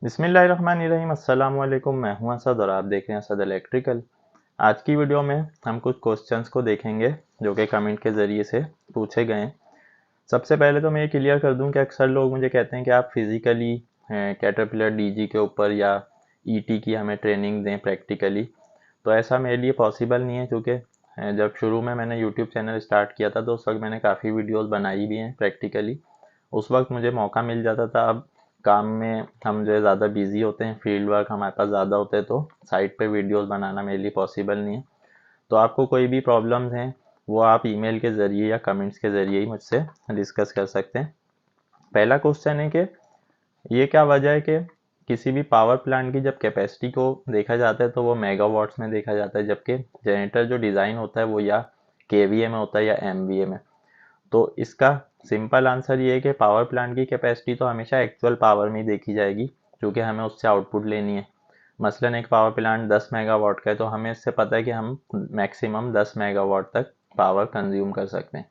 बिस्मिल्लाहिर्रहमानिर्रहीम। अस्सलाम वालेकुम। मैं हूं असद और आप देख रहे हैं असद इलेक्ट्रिकल। आज की वीडियो में हम कुछ क्वेश्चंस को देखेंगे जो कि कमेंट के ज़रिए से पूछे गए हैं। सबसे पहले तो मैं ये क्लियर कर दूं कि अक्सर लोग मुझे कहते हैं कि आप फिज़िकली कैटरपिलर डीजी के ऊपर या ईटी की हमें ट्रेनिंग दें प्रैक्टिकली। तो ऐसा मेरे लिए पॉसिबल नहीं है, क्योंकि जब शुरू में मैंने यूट्यूब चैनल स्टार्ट किया था तो उस वक्त मैंने काफ़ी वीडियोज़ बनाई भी हैं प्रैक्टिकली। उस वक्त मुझे मौका मिल जाता था। अब काम में हम जो है ज़्यादा बिजी होते हैं, फील्ड वर्क हमारे पास ज़्यादा होते हैं, तो साइट पे वीडियोस बनाना मेरे लिए पॉसिबल नहीं है। तो आपको कोई भी प्रॉब्लम्स हैं वो आप ईमेल के ज़रिए या कमेंट्स के ज़रिए ही मुझसे डिस्कस कर सकते हैं। पहला क्वेश्चन है कि ये क्या वजह है कि किसी भी पावर प्लांट की जब कैपेसिटी को देखा जाता है तो वो मेगावाट्स में देखा जाता है, जबकि जनरेटर जो डिज़ाइन होता है वो या केवीए में होता है या एमवीए में। तो इसका सिंपल आंसर ये है कि पावर प्लांट की कैपेसिटी तो हमेशा एक्चुअल पावर में ही देखी जाएगी, क्योंकि हमें उससे आउटपुट लेनी है। मसलन एक पावर प्लांट 10 मेगावाट का है तो हमें इससे पता है कि हम मैक्सिमम 10 मेगावाट तक पावर कंज्यूम कर सकते हैं।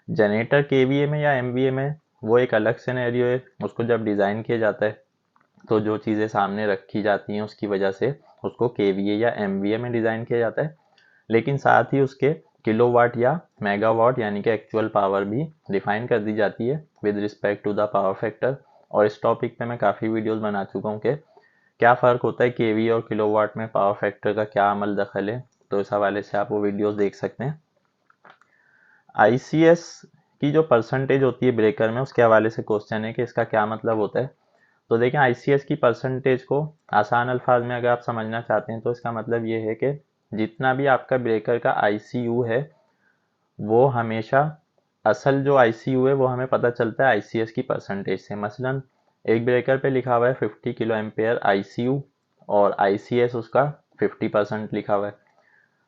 जनरेटर केवीए में या एमवीए में वो एक अलग सिनेरियो है। उसको जब डिज़ाइन किया जाता है तो जो चीज़ें सामने रखी जाती हैं उसकी वजह से उसको केवीए या एमवीए में डिज़ाइन किया जाता है, लेकिन साथ ही उसके किलोवाट या मेगावाट यानी कि एक्चुअल पावर भी डिफाइन कर दी जाती है with respect to the power factor. और इस टॉपिक पे मैं काफ़ी वीडियोस बना चुका हूँ कि क्या फ़र्क होता है केवी और किलोवाट में, पावर फैक्टर का क्या अमल दखल है। तो इस हवाले से आप वो वीडियोस देख सकते हैं। आईसीएस की जो परसेंटेज होती है ब्रेकर में, उसके हवाले से क्वेश्चन है कि इसका क्या मतलब होता है। तो देखें, आईसीएस की परसेंटेज को आसान अल्फाज में अगर आप समझना चाहते हैं तो इसका मतलब ये है कि जितना भी आपका ब्रेकर का आईसीयू है वो हमेशा, असल जो आईसीयू है वो हमें पता चलता है आईसीएस की परसेंटेज से। मसलन एक ब्रेकर पे लिखा हुआ है 50 किलो एम्पेयर आईसीयू और आईसीएस उसका 50% लिखा हुआ है।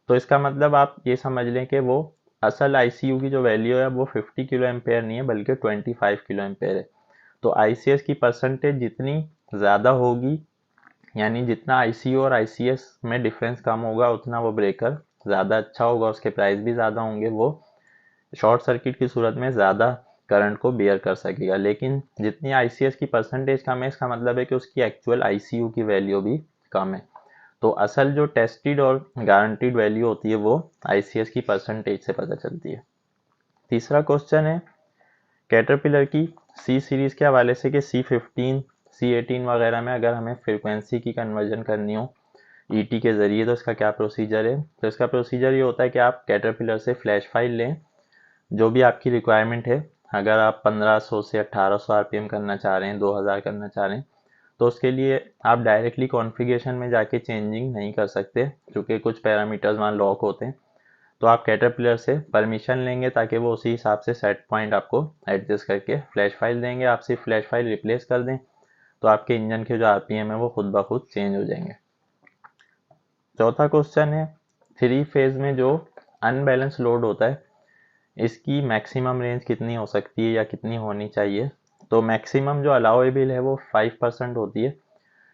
तो इसका मतलब आप ये समझ लें कि वो असल आईसीयू की जो वैल्यू है वो 50 किलो एम्पेयर नहीं है बल्कि 25 किलो एम्पेयर है। तो आईसीएस की परसेंटेज जितनी ज़्यादा होगी, यानी जितना आईसीयू और आईसीएस में डिफरेंस कम होगा उतना वो ब्रेकर ज़्यादा अच्छा होगा, उसके प्राइस भी ज़्यादा होंगे, वो शॉर्ट सर्किट की सूरत में ज़्यादा करंट को बेयर कर सकेगा। लेकिन जितनी आईसीएस की परसेंटेज कम है इसका मतलब है कि उसकी एक्चुअल आईसीयू की वैल्यू भी कम है। तो असल जो टेस्टेड और गारंटीड वैल्यू होती है वो आईसीएस की परसेंटेज से पता चलती है। तीसरा क्वेश्चन है कैटरपिलर की सी सीरीज़ के हवाले से कि C15 C18 वगैरह में अगर हमें फ्रिक्वेंसी की कन्वर्जन करनी हो ईटी के ज़रिए तो इसका क्या प्रोसीजर है। तो इसका प्रोसीजर ये होता है कि आप कैटरपिलर से फ्लैश फाइल लें जो भी आपकी रिक्वायरमेंट है। अगर आप 1500 से 1800 आरपीएम करना चाह रहे हैं, 2000 करना चाह रहे हैं, तो उसके लिए आप डायरेक्टली कॉन्फ़िगरेशन में जाके चेंजिंग नहीं कर सकते, क्योंकि कुछ पैरामीटर्स वहाँ लॉक होते हैं। तो आप कैटरपिलर से परमिशन लेंगे ताकि वो उसी हिसाब से सेट पॉइंट आपको एडजस्ट करके फ्लैश फाइल देंगे। आप सिर्फ फ्लैश फाइल रिप्लेस कर दें तो आपके इंजन के जो आरपीएम है वो खुद ब खुद चेंज हो जाएंगे। चौथा क्वेश्चन है थ्री फेज में जो अनबैलेंस लोड होता है इसकी मैक्सिमम रेंज कितनी हो सकती है या कितनी होनी चाहिए। तो मैक्सिमम जो अलाउेबल है वो 5% होती है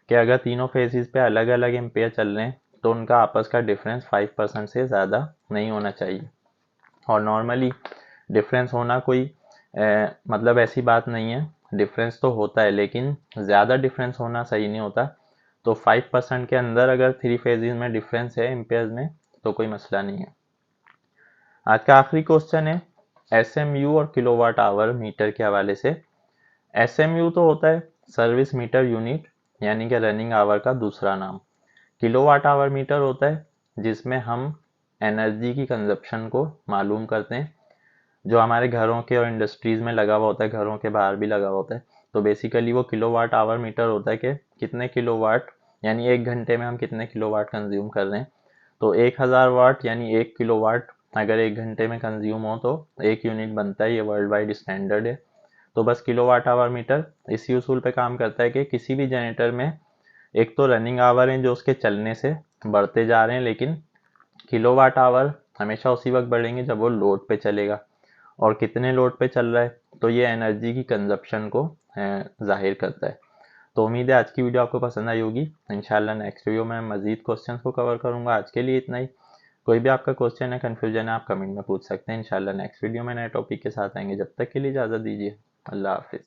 कि अगर तीनों फेजेस पे अलग अलग एम्पेयर चल रहे हैं तो उनका आपस का डिफरेंस 5% से ज़्यादा नहीं होना चाहिए। और नॉर्मली डिफरेंस होना कोई मतलब ऐसी बात नहीं है, डिफरेंस तो होता है लेकिन ज़्यादा डिफरेंस होना सही नहीं होता। तो 5% के अंदर अगर थ्री फेजेस में डिफरेंस है एम्पेयर्स में तो कोई मसला नहीं है। आज का आखिरी क्वेश्चन है एसएमयू और किलोवाट आवर मीटर के हवाले से। एसएमयू तो होता है सर्विस मीटर यूनिट, यानी कि रनिंग आवर का दूसरा नाम। किलोवाट आवर मीटर होता है जिसमें हम एनर्जी की कंजप्शन को मालूम करते हैं, जो हमारे घरों के और इंडस्ट्रीज़ में लगा हुआ होता है, घरों के बाहर भी लगा हुआ होता है। तो बेसिकली वो किलोवाट आवर मीटर होता है कि कितने किलोवाट, यानी एक घंटे में हम कितने किलोवाट कंज्यूम कर रहे हैं। तो 1000 वाट यानी 1 किलोवाट अगर एक घंटे में कंज्यूम हो तो 1 यूनिट बनता है। ये वर्ल्ड वाइड स्टैंडर्ड है। तो बस किलोवाट आवर मीटर इसी उसूल पे काम करता है कि किसी भी जनरेटर में एक तो रनिंग आवर हैं जो उसके चलने से बढ़ते जा रहे हैं, लेकिन किलोवाट आवर हमेशा उसी वक्त बढ़ेंगे जब वो लोड पे चलेगा। और कितने लोड पे चल रहा है तो ये एनर्जी की कंजप्शन को जाहिर करता है। तो उम्मीद है आज की वीडियो आपको पसंद आई होगी। इंशाल्लाह नेक्स्ट वीडियो में मज़ीद क्वेश्चंस को कवर करूंगा। आज के लिए इतना ही। कोई भी आपका क्वेश्चन है, कन्फ्यूजन है, आप कमेंट में पूछ सकते हैं। इंशाल्लाह नेक्स्ट वीडियो में नए टॉपिक के साथ आएंगे। जब तक के लिए इजाज़त दीजिए। अल्लाह हाफिज़।